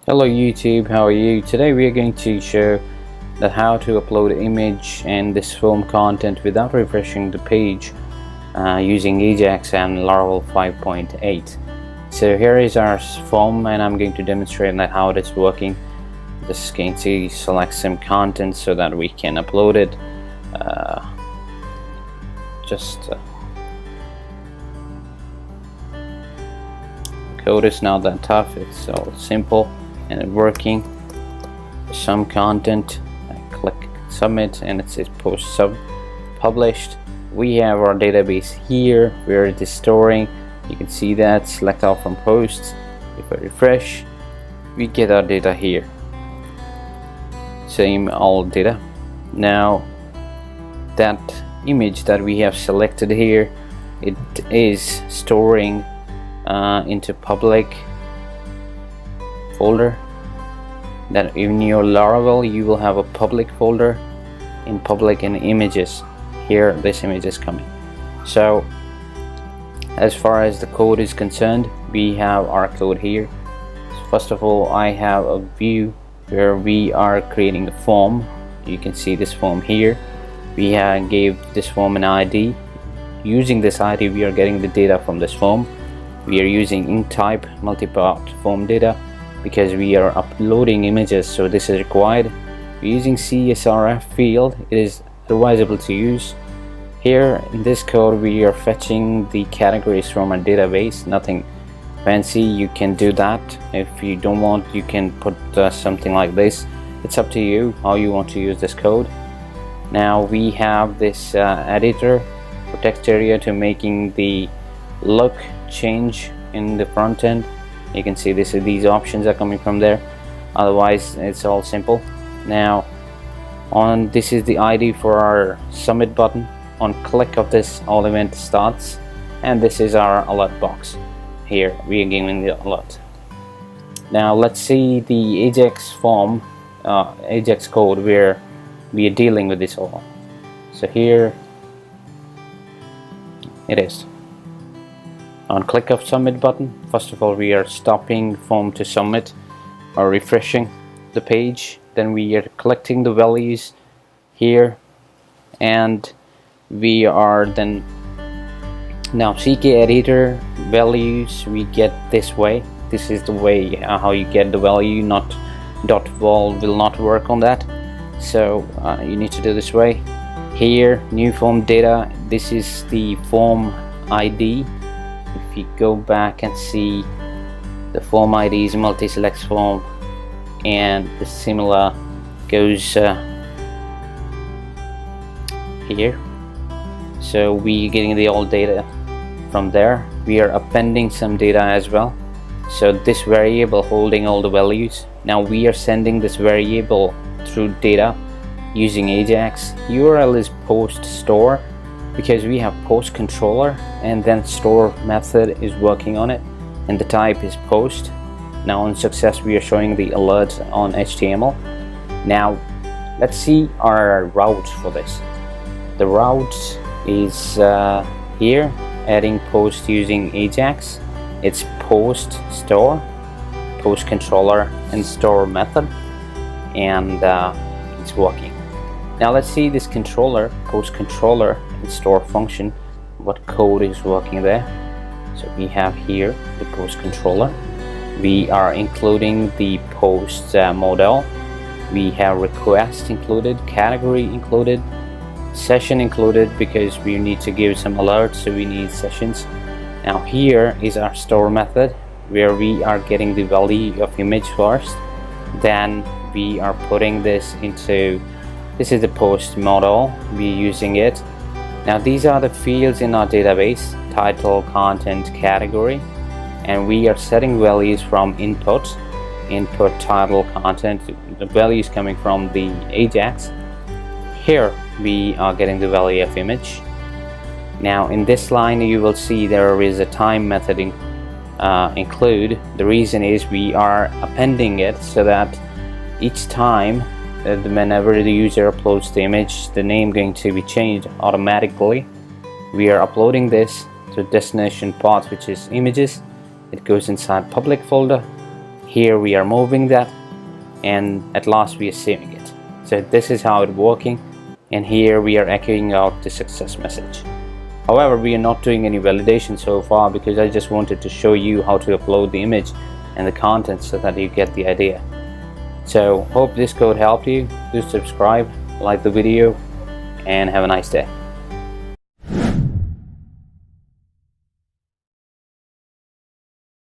Hello YouTube, how are you? Today we are going to show that how to upload image and this form content without refreshing the page using Ajax and Laravel 5.8. So here is our form and I'm going to demonstrate that how it is working. Just going to select some content so that we can upload it. Code is not that tough, it's all simple and working. Some content, I click submit and it says post sub published. We have our database here where it is storing. You can see that. Select all from posts. If I refresh, we get our data here. Same all data. Now that image that we have selected here, it is storing into public folder. That in your Laravel you will have a public folder. In public and images, here this image is coming. So as far as the code is concerned, we have our code here. First of all, I have a view where we are creating the form. You can see this form here. We gave this form an ID. Using this ID we are getting the data from this form. We are using int type multi-part form data because we are uploading images, so this is required. We're using CSRF field. It is advisable to use. Here in this code we are fetching the categories from a database. Nothing fancy. You can do that. If you don't want, you can put something like this. It's up to you how you want to use this code. Now we have this editor for text area to making the look change in the front end. You can see these options are coming from there. Otherwise it's all simple. Now this is the ID for our submit button. On click of this, all event starts, and this is our alert box. Here we are giving the alert. Now let's see the Ajax form, Ajax code where we are dealing with this all. So here it is. On click of submit button, first of all we are stopping form to submit or refreshing the page. Then we are collecting the values here, and we are then now CK editor values we get this way. This is the way how you get the value. Not .vol will not work on that, so you need to do this way. Here new form data, this is the form ID. If you go back and see, the form ID is multi-select form, and the similar goes here. So we getting the old data from there. We are appending some data as well. So this variable holding all the values. Now we are sending this variable through data using Ajax. URL is post store because we have post controller, and then store method is working on it, and the type is post. Now on success we are showing the alert on HTML. Now let's see our route for this. The route is here, adding post using Ajax. It's post store, post controller, and store method, and it's working. Now let's see this controller, post controller and store function, what code is working there. So we have here the post controller. We are including the post model. We have request included, category included, session included because we need to give some alerts, so we need sessions. Now here is our store method where we are getting the value of image first, then we are putting this into, this is the post model, we're using it. Now these are the fields in our database: title, content, category, and we are setting values from input, title, content. The values coming from the Ajax. Here we are getting the value of image. Now in this line you will see there is a time method include. The reason is we are appending it so that each time whenever the user uploads the image, the name going to be changed automatically. We are uploading this to destination path, which is images. It goes inside public folder. Here we are moving that, and at last we are saving it. So this is how it's working, and here we are echoing out the success message. However, we are not doing any validation so far because I just wanted to show you how to upload the image and the content so that you get the idea. So hope this code helped you. Do subscribe, like the video, and have a nice day.